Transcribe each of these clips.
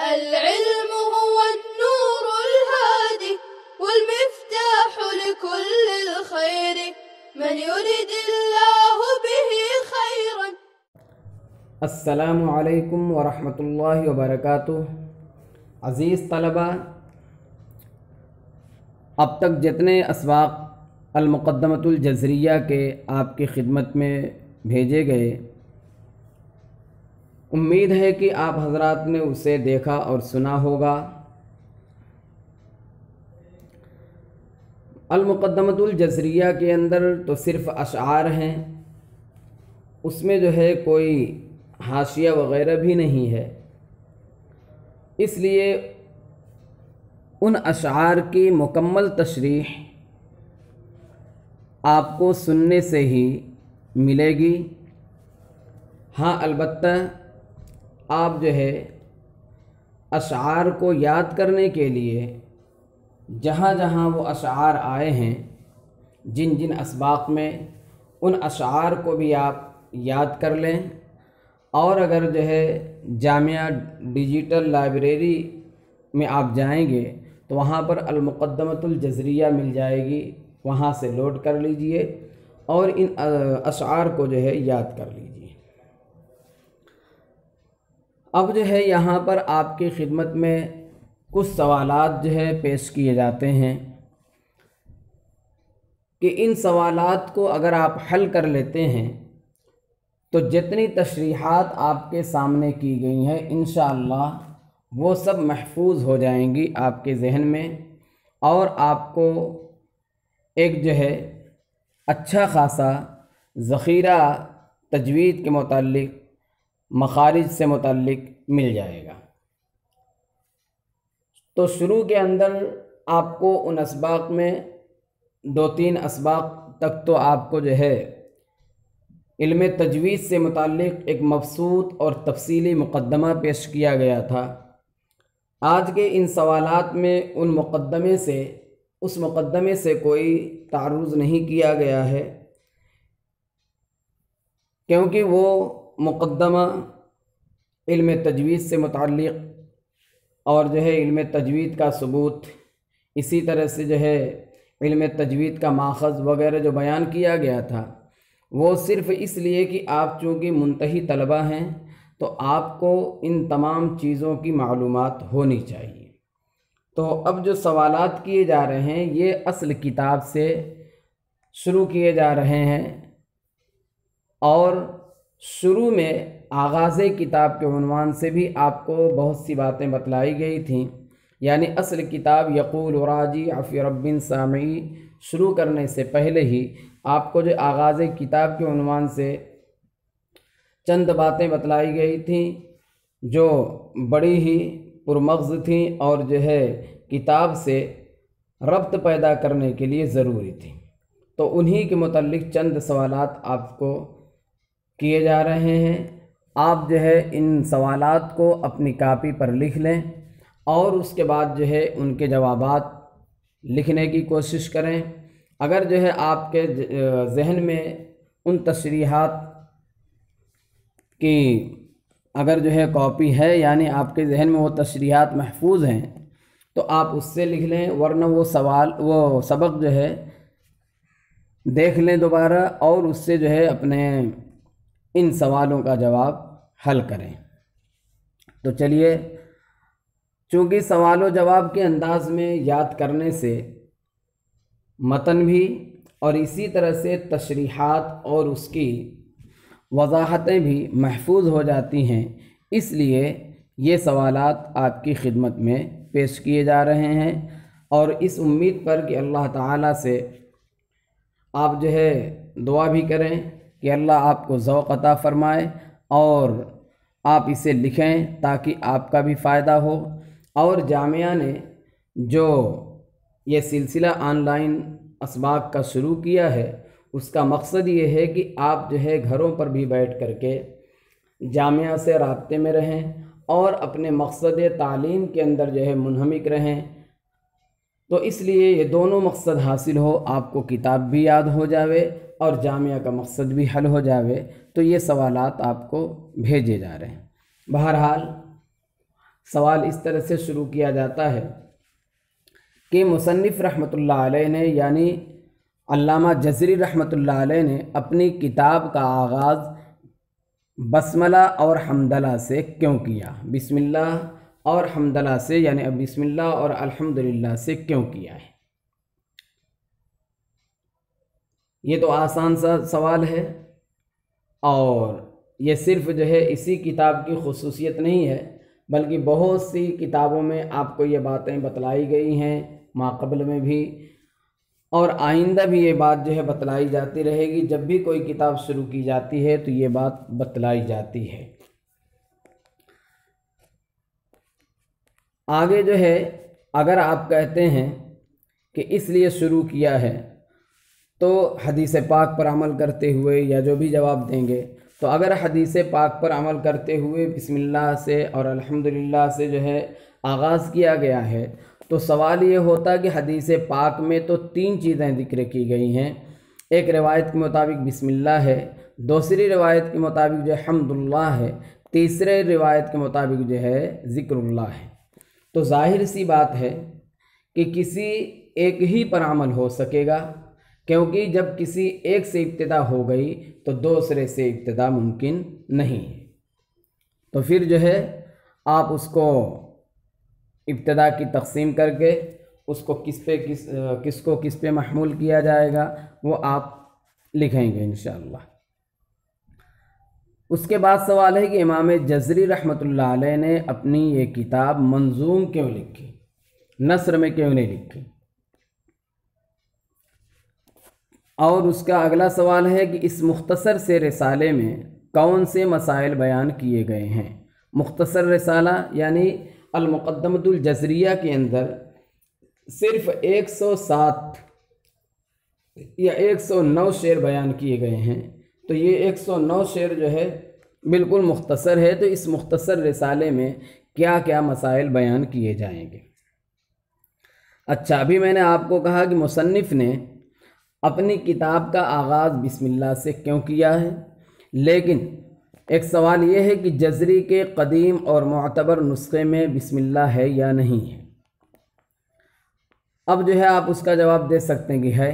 العلم هو النور الهادي والمفتاح لكل الخير من يرد الله به خيرا. السلام علیکم ورحمۃ اللہ وبرکاتہ۔ عزیز طلبہ، اب تک جتنے اسباق المقدمۃ الجزریہ کے آپ کی خدمت میں بھیجے گئے، امید ہے کہ آپ حضرات نے اسے دیکھا اور سنا ہوگا۔ المقدمۃ الجزریہ کے اندر تو صرف اشعار ہیں، اس میں جو ہے کوئی حاشیہ وغیرہ بھی نہیں ہے، اس لیے ان اشعار کی مکمل تشریح آپ کو سننے سے ہی ملے گی۔ ہاں، البتہ آپ جو ہے اشعار کو یاد کرنے کے لیے جہاں جہاں وہ اشعار آئے ہیں، جن جن اسباق میں، ان اشعار کو بھی آپ یاد کر لیں، اور اگر جو ہے جامعہ ڈیجیٹل لائبریری میں آپ جائیں گے تو وہاں پر المقدمۃ الجزریہ مل جائے گی، وہاں سے لوڈ کر لیجئے اور ان اشعار کو جو ہے یاد کر لیجئے۔ اب جو ہے یہاں پر آپ کی خدمت میں کچھ سوالات جو ہے پیش کیے جاتے ہیں کہ ان سوالات کو اگر آپ حل کر لیتے ہیں تو جتنی تشریحات آپ کے سامنے کی گئی ہیں انشاءاللہ وہ سب محفوظ ہو جائیں گی آپ کے ذہن میں، اور آپ کو ایک جو ہے اچھا خاصا ذخیرہ تجوید کے متعلق، مخارج سے متعلق مل جائے گا۔ تو شروع کے اندر آپ کو ان اسباق میں 2-3 اسباق تک تو آپ کو جو ہے علم تجوید سے متعلق ایک مبسوط اور تفصیلی مقدمہ پیش کیا گیا تھا۔ آج کے ان سوالات میں اس مقدمے سے کوئی تعرض نہیں کیا گیا ہے، کیونکہ وہ مقدمہ علم تجوید سے متعلق اور جو ہے علم تجوید کا ثبوت، اسی طرح سے جو ہے علم تجوید کا ماخذ وغیرہ جو بیان کیا گیا تھا، وہ صرف اس لیے کہ آپ چونکہ منتہی طلبہ ہیں تو آپ کو ان تمام چیزوں کی معلومات ہونی چاہیے۔ تو اب جو سوالات کیے جا رہے ہیں یہ اصل کتاب سے شروع کیے جا رہے ہیں، اور شروع میں آغاز کتاب کے عنوان سے بھی آپ کو بہت سی باتیں بتلائی گئی تھیں، یعنی اصل کتاب یقول راجی فی رب سامعی شروع کرنے سے پہلے ہی آپ کو جو آغاز کتاب کے عنوان سے چند باتیں بتلائی گئی تھیں جو بڑی ہی پرمغز تھیں اور جو ہے کتاب سے ربط پیدا کرنے کے لیے ضروری تھی۔ تو انہی کے متعلق چند سوالات آپ کو کیے جا رہے ہیں۔ آپ جو ہے ان سوالات کو اپنی کاپی پر لکھ لیں اور اس کے بعد جو ہے ان کے جوابات لکھنے کی کوشش کریں۔ اگر جو ہے آپ کے ذہن میں ان تشریحات کی اگر جو ہے کاپی ہے، یعنی آپ کے ذہن میں وہ تشریحات محفوظ ہیں تو آپ اس سے لکھ لیں، ورنہ وہ سبق جو ہے دیکھ لیں دوبارہ اور اس سے جو ہے اپنے ان سوالوں کا جواب حل کریں۔ تو چلیے، چونکہ سوال و جواب کے انداز میں یاد کرنے سے متن بھی اور اسی طرح سے تشریحات اور اس کی وضاحتیں بھی محفوظ ہو جاتی ہیں، اس لیے یہ سوالات آپ کی خدمت میں پیش کیے جا رہے ہیں، اور اس امید پر کہ اللہ تعالیٰ سے آپ جو ہے دعا بھی کریں کہ اللہ آپ کو ذوق عطا فرمائے اور آپ اسے لکھیں تاکہ آپ کا بھی فائدہ ہو۔ اور جامعہ نے جو یہ سلسلہ آن لائن اسباق کا شروع کیا ہے، اس کا مقصد یہ ہے کہ آپ جو ہے گھروں پر بھی بیٹھ کر کے جامعہ سے رابطے میں رہیں اور اپنے مقصد تعلیم کے اندر جو ہے منہمک رہیں۔ تو اس لیے یہ دونوں مقصد حاصل ہو، آپ کو کتاب بھی یاد ہو جاوے اور جامعہ کا مقصد بھی حل ہو جاوے، تو یہ سوالات آپ کو بھیجے جا رہے ہیں۔ بہرحال سوال اس طرح سے شروع کیا جاتا ہے کہ مصنف رحمۃ اللہ علیہ نے یعنی علامہ جزری رحمۃ اللہ علیہ نے اپنی کتاب کا آغاز بسملہ اور حمدللہ سے کیوں کیا؟ بسم اللہ اور حمدللہ سے یعنی بسم اللہ اور الحمدللہ سے کیوں کیا ہے؟ یہ تو آسان سا سوال ہے، اور یہ صرف جو ہے اسی کتاب کی خصوصیت نہیں ہے، بلکہ بہت سی کتابوں میں آپ کو یہ باتیں بتلائی گئی ہیں، ماقبل میں بھی اور آئندہ بھی یہ بات جو ہے بتلائی جاتی رہے گی۔ جب بھی کوئی کتاب شروع کی جاتی ہے تو یہ بات بتلائی جاتی ہے۔ آگے جو ہے اگر آپ کہتے ہیں کہ اس لیے شروع کیا ہے تو حدیث پاک پر عمل کرتے ہوئے یا جو بھی جواب دیں گے، تو اگر حدیث پاک پر عمل کرتے ہوئے بسم اللہ سے اور الحمدللہ سے جو ہے آغاز کیا گیا ہے، تو سوال یہ ہوتا کہ حدیث پاک میں تو 3 چیزیں ذکر کی گئی ہیں۔ ایک روایت کے مطابق بسم اللہ ہے، دوسری روایت کے مطابق جو ہے حمد اللہ ہے، تیسرے روایت کے مطابق جو ہے ذکر اللہ ہے۔ تو ظاہر سی بات ہے کہ کسی ایک ہی پر عمل ہو سکے گا، کیونکہ جب کسی ایک سے ابتدا ہو گئی تو دوسرے سے ابتدا ممکن نہیں ہے۔ تو پھر جو ہے آپ اس کو ابتدا کی تقسیم کر کے اس کو کس پہ محمول کیا جائے گا وہ آپ لکھیں گے انشاءاللہ۔ اس کے بعد سوال ہے کہ امام جزری رحمۃ اللہ علیہ نے اپنی یہ کتاب منظوم کیوں لکھی، نثر میں کیوں نہیں لکھی؟ اور اس کا اگلا سوال ہے کہ اس مختصر سے رسالے میں کون سے مسائل بیان کیے گئے ہیں؟ مختصر رسالہ یعنی المقدمۃ الجزریہ کے اندر صرف 107 یا 109 شعر بیان کیے گئے ہیں، تو یہ 109 شعر جو ہے بالکل مختصر ہے، تو اس مختصر رسالے میں کیا کیا مسائل بیان کیے جائیں گے؟ اچھا، ابھی میں نے آپ کو کہا کہ مصنف نے اپنی کتاب کا آغاز بسم اللہ سے کیوں کیا ہے، لیکن ایک سوال یہ ہے کہ جزری کے قدیم اور معتبر نسخے میں بسم اللہ ہے یا نہیں ہے؟ اب جو ہے آپ اس کا جواب دے سکتے ہیں کہ ہے،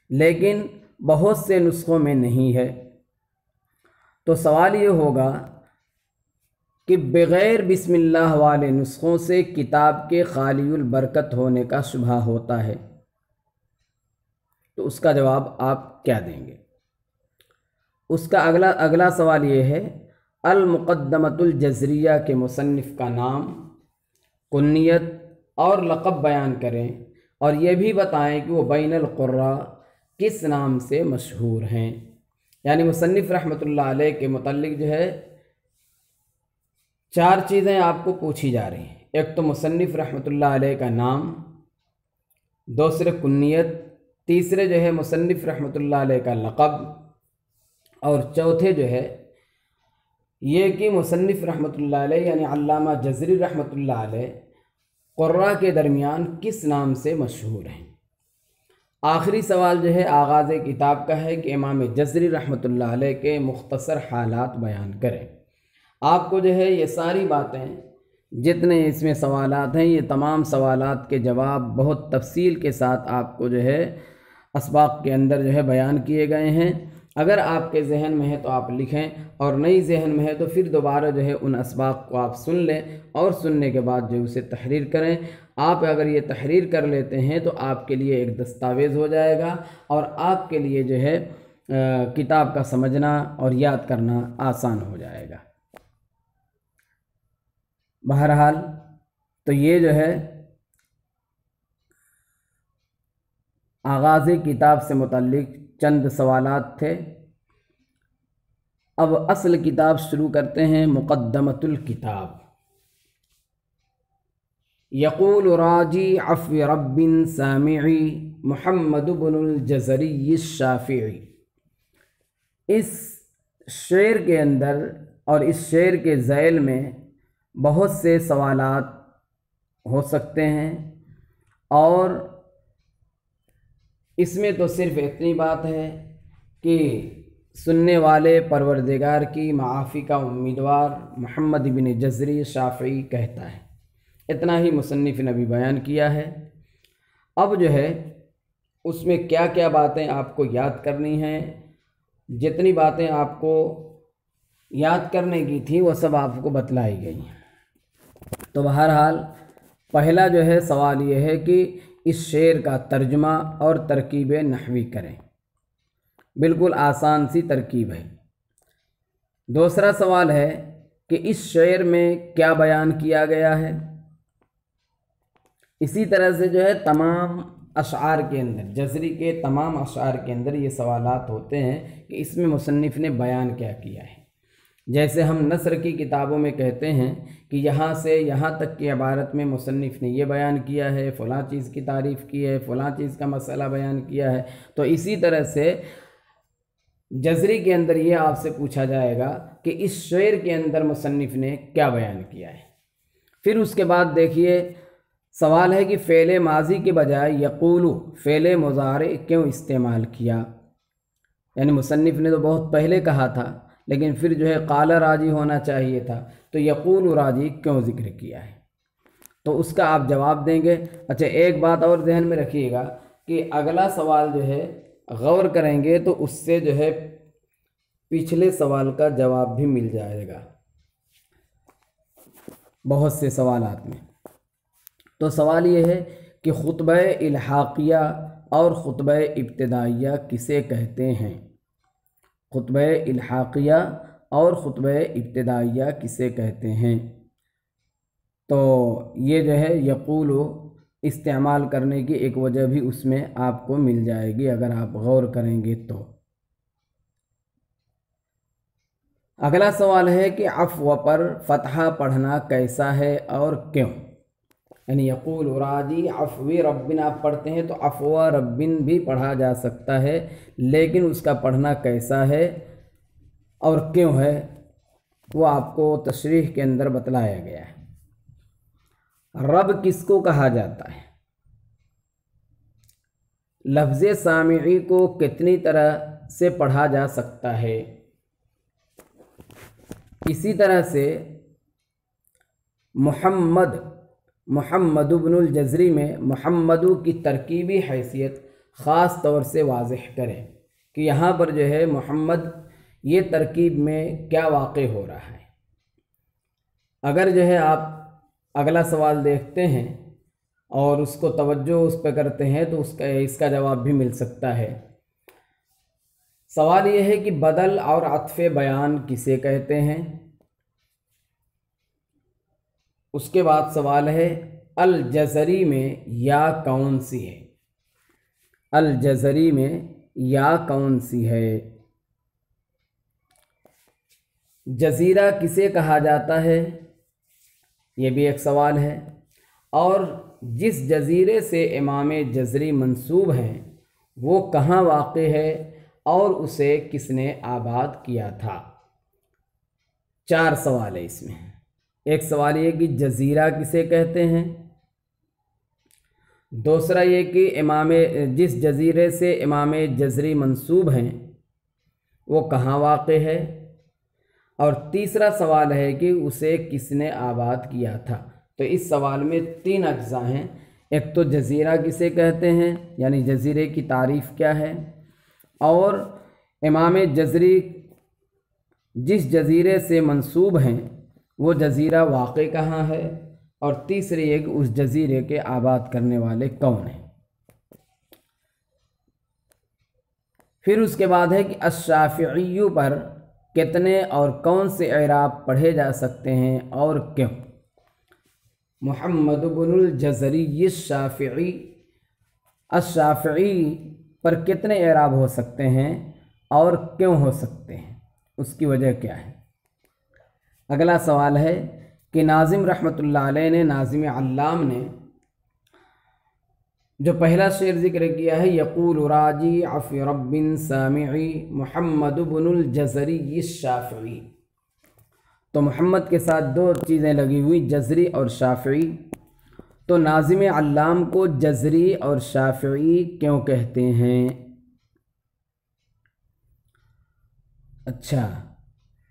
لیکن بہت سے نسخوں میں نہیں ہے۔ تو سوال یہ ہوگا کہ بغیر بسم اللہ والے نسخوں سے کتاب کے خالی البرکت ہونے کا شبہ ہوتا ہے، تو اس کا جواب آپ کیا دیں گے؟ اس کا اگلا سوال یہ ہے المقدمۃ الجزریہ کے مصنف کا نام، کنیت اور لقب بیان کریں، اور یہ بھی بتائیں کہ وہ بین القراء کس نام سے مشہور ہیں۔ یعنی مصنف رحمۃ اللہ علیہ کے متعلق جو ہے 4 چیزیں آپ کو پوچھی جا رہی ہیں۔ ایک تو مصنف رحمۃ اللہ علیہ کا نام، دوسرے کنیت، تیسرے جو ہے مصنف رحمۃ اللہ علیہ کا لقب، اور چوتھے جو ہے یہ کہ مصنف رحمۃ اللہ علیہ یعنی علامہ جزری رحمۃ اللہ علیہ قراء کے درمیان کس نام سے مشہور ہیں۔ آخری سوال جو ہے آغاز کتاب کا ہے کہ امام جزری رحمۃ اللہ علیہ کے مختصر حالات بیان کریں۔ آپ کو جو ہے یہ ساری باتیں جتنے اس میں سوالات ہیں، یہ تمام سوالات کے جواب بہت تفصیل کے ساتھ آپ کو جو ہے اسباق کے اندر جو ہے بیان کیے گئے ہیں۔ اگر آپ کے ذہن میں ہے تو آپ لکھیں، اور نہیں ذہن میں ہے تو پھر دوبارہ جو ہے ان اسباق کو آپ سن لیں، اور سننے کے بعد جو اسے تحریر کریں۔ آپ اگر یہ تحریر کر لیتے ہیں تو آپ کے لیے ایک دستاویز ہو جائے گا، اور آپ کے لیے جو ہے کتاب کا سمجھنا اور یاد کرنا آسان ہو جائے گا۔ بہرحال تو یہ جو ہے آغاز کتاب سے متعلق چند سوالات تھے۔ اب اصل کتاب شروع کرتے ہیں۔ مقدمۃ الکتاب۔ یقول راجی عفو رب سامعی محمد بن الجزری الشافعی۔ اس شعر کے اندر اور اس شعر کے ذیل میں بہت سے سوالات ہو سکتے ہیں، اور اس میں تو صرف اتنی بات ہے کہ سننے والے پروردگار کی معافی کا امیدوار محمد بن جزری شافعی کہتا ہے۔ اتنا ہی مصنف نے ابھی بیان کیا ہے۔ اب جو ہے اس میں کیا کیا باتیں آپ کو یاد کرنی ہیں، جتنی باتیں آپ کو یاد کرنے کی تھی وہ سب آپ کو بتلائی گئی ہیں۔ تو بہرحال پہلا جو ہے سوال یہ ہے کہ اس شعر کا ترجمہ اور ترکیب نحوی کریں۔ بالکل آسان سی ترکیب ہے۔ دوسرا سوال ہے کہ اس شعر میں کیا بیان کیا گیا ہے۔ اسی طرح سے جو ہے تمام اشعار کے اندر، جزری کے تمام اشعار کے اندر یہ سوالات ہوتے ہیں کہ اس میں مصنف نے بیان کیا کیا ہے۔ جیسے ہم نثر کی کتابوں میں کہتے ہیں کہ یہاں سے یہاں تک کی عبارت میں مصنف نے یہ بیان کیا ہے، فلاں چیز کی تعریف کی ہے، فلاں چیز کا مسئلہ بیان کیا ہے، تو اسی طرح سے جزری کے اندر یہ آپ سے پوچھا جائے گا کہ اس شعر کے اندر مصنف نے کیا بیان کیا ہے۔ پھر اس کے بعد دیکھیے سوال ہے کہ فعل ماضی کے بجائے یقولو فعل مضارع کیوں استعمال کیا؟ یعنی مصنف نے تو بہت پہلے کہا تھا لیکن پھر جو ہے قال راجی ہونا چاہیے تھا، تو یقول راجی کیوں ذکر کیا ہے؟ تو اس کا آپ جواب دیں گے۔ اچھا ایک بات اور ذہن میں رکھیے گا کہ اگلا سوال جو ہے غور کریں گے تو اس سے جو ہے پچھلے سوال کا جواب بھی مل جائے گا بہت سے سوالات میں۔ تو سوال یہ ہے کہ خطبہ الحاقیہ اور خطبہ ابتدائیہ کسے کہتے ہیں؟ خطبہ الحاقیہ اور خطبہ ابتدائیہ کسے کہتے ہیں؟ تو یہ جو ہے یقول استعمال کرنے کی ایک وجہ بھی اس میں آپ کو مل جائے گی اگر آپ غور کریں گے تو۔ اگلا سوال ہے کہ عفو پر فتحہ پڑھنا کیسا ہے اور کیوں؟ یعنی یقول راجی عفو ربن آپ پڑھتے ہیں تو عفو ربن بھی پڑھا جا سکتا ہے، لیکن اس کا پڑھنا کیسا ہے اور کیوں ہے وہ آپ کو تشریح کے اندر بتلایا گیا ہے۔ رب کس کو کہا جاتا ہے؟ لفظ سامعی کو کتنی طرح سے پڑھا جا سکتا ہے؟ اسی طرح سے محمد بن الجزری میں محمدو کی ترکیبی حیثیت خاص طور سے واضح کریں کہ یہاں پر جو ہے محمد یہ ترکیب میں کیا واقع ہو رہا ہے۔ اگر جو ہے آپ اگلا سوال دیکھتے ہیں اور اس کو توجہ اس پہ کرتے ہیں تو اس کا جواب بھی مل سکتا ہے۔ سوال یہ ہے کہ بدل اور عطف بیان کسے کہتے ہیں؟ اس کے بعد سوال ہے الجزری میں یا کون سی ہے؟ الجزری میں یا کون سی ہے؟ جزیرہ کسے کہا جاتا ہے؟ یہ بھی ایک سوال ہے۔ اور جس جزیرے سے امام جزری منسوب ہیں وہ کہاں واقع ہے اور اسے کس نے آباد کیا تھا؟ 4 سوال ہے اس میں۔ ایک سوال یہ کہ جزیرہ کسے کہتے ہیں، دوسرا یہ کہ جس جزیرے سے امام جزری منسوب ہیں وہ کہاں واقع ہے، اور تیسرا سوال ہے کہ اسے کس نے آباد کیا تھا۔ تو اس سوال میں 3 اجزاء ہیں۔ ایک تو جزیرہ کسے کہتے ہیں یعنی جزیرے کی تعریف کیا ہے، اور امام جزری جس جزیرے سے منسوب ہیں وہ جزیرہ واقع کہاں ہے، اور تیسری ایک اس جزیرے کے آباد کرنے والے کون ہیں۔ پھر اس کے بعد ہے کہ الشافعی پر کتنے اور کون سے اعراب پڑھے جا سکتے ہیں اور کیوں؟ محمد بن الجزری الشافعی پر کتنے اعراب ہو سکتے ہیں اور کیوں ہو سکتے ہیں، اس کی وجہ کیا ہے؟ اگلا سوال ہے کہ ناظم رحمۃ اللہ علیہ نے، ناظم علام نے جو پہلا شعر ذکر کیا ہے یقول راجی عفو رب سامعی محمد بن الجزری الشافعی، تو محمد کے ساتھ 2 چیزیں لگی ہوئی، جزری اور شافعی۔ تو ناظم علام کو جزری اور شافعی کیوں کہتے ہیں؟ اچھا،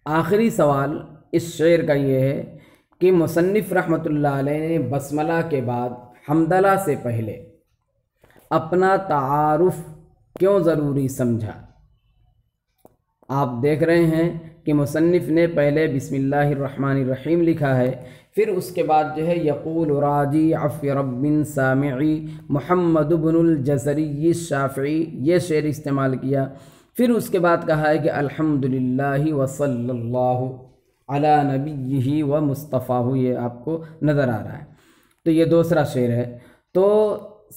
آخری سوال اس شعر کا یہ ہے کہ مصنف رحمۃ اللہ علیہ نے بسملہ کے بعد حمدلہ سے پہلے اپنا تعارف کیوں ضروری سمجھا؟ آپ دیکھ رہے ہیں کہ مصنف نے پہلے بسم اللہ الرحمن الرحیم لکھا ہے، پھر اس کے بعد جو ہے یقول راجی عفو رب سامعی محمد بن الجزری الشافعی یہ شعر استعمال کیا، پھر اس کے بعد کہا ہے کہ الحمدللہ وصلی اللہ علی نبیہ و مصطفیٰ، یہ آپ کو نظر آ رہا ہے۔ تو یہ دوسرا شعر ہے۔ تو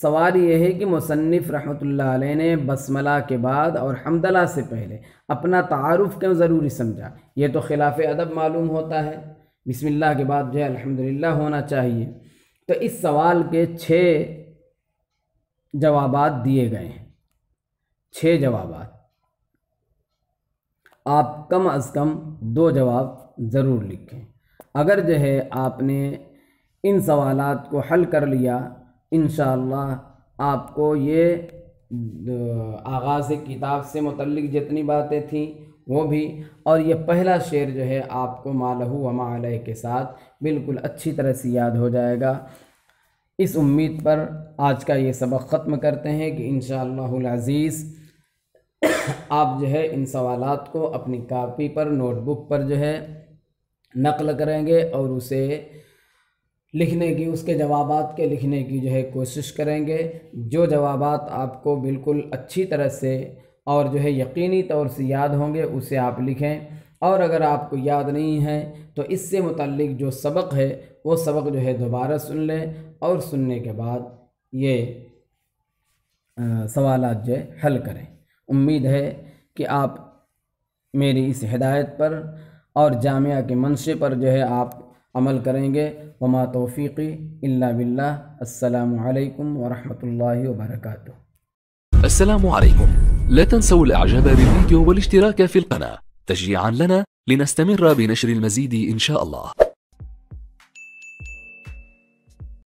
سوال یہ ہے کہ مصنف رحمۃ اللہ علیہ نے بسملہ کے بعد اور حمدلہ سے پہلے اپنا تعارف کیوں ضروری سمجھا؟ یہ تو خلاف ادب معلوم ہوتا ہے، بسم اللہ کے بعد جو ہے الحمدللہ ہونا چاہیے۔ تو اس سوال کے 6 جوابات دیے گئے ہیں، 6 جوابات، آپ کم از کم 2 جواب ضرور لکھیں۔ اگر جو ہے آپ نے ان سوالات کو حل کر لیا، انشاءاللہ آپ کو یہ آغاز کتاب سے متعلق جتنی باتیں تھیں وہ بھی، اور یہ پہلا شعر جو ہے آپ کو ما لہ و ما علیہ کے ساتھ بالکل اچھی طرح سے یاد ہو جائے گا۔ اس امید پر آج کا یہ سبق ختم کرتے ہیں کہ انشاءاللہ العزیز آپ جو ہے ان سوالات کو اپنی کاپی پر، نوٹ بک پر جو ہے نقل کریں گے اور اسے لکھنے کی، اس کے جوابات کے لکھنے کی جو ہے کوشش کریں گے۔ جو جوابات آپ کو بالکل اچھی طرح سے اور جو ہے یقینی طور سے یاد ہوں گے اسے آپ لکھیں، اور اگر آپ کو یاد نہیں ہے تو اس سے متعلق جو سبق ہے وہ سبق جو ہے دوبارہ سن لیں، اور سننے کے بعد یہ سوالات جو ہے حل کریں۔ امید ہے کہ آپ میری اس ہدایت پر اور جامعہ کے منشے پر جو ہے آپ عمل کریں گے۔ وما توفیقی الا باللہ۔ السلام علیکم ورحمۃ اللہ وبرکاتہ۔ السلام عليكم، لا تنسوا الاعجاب بالفيديو والاشتراك في القناة تشجيعا لنا لنستمر بنشر المزيد إن شاء الله.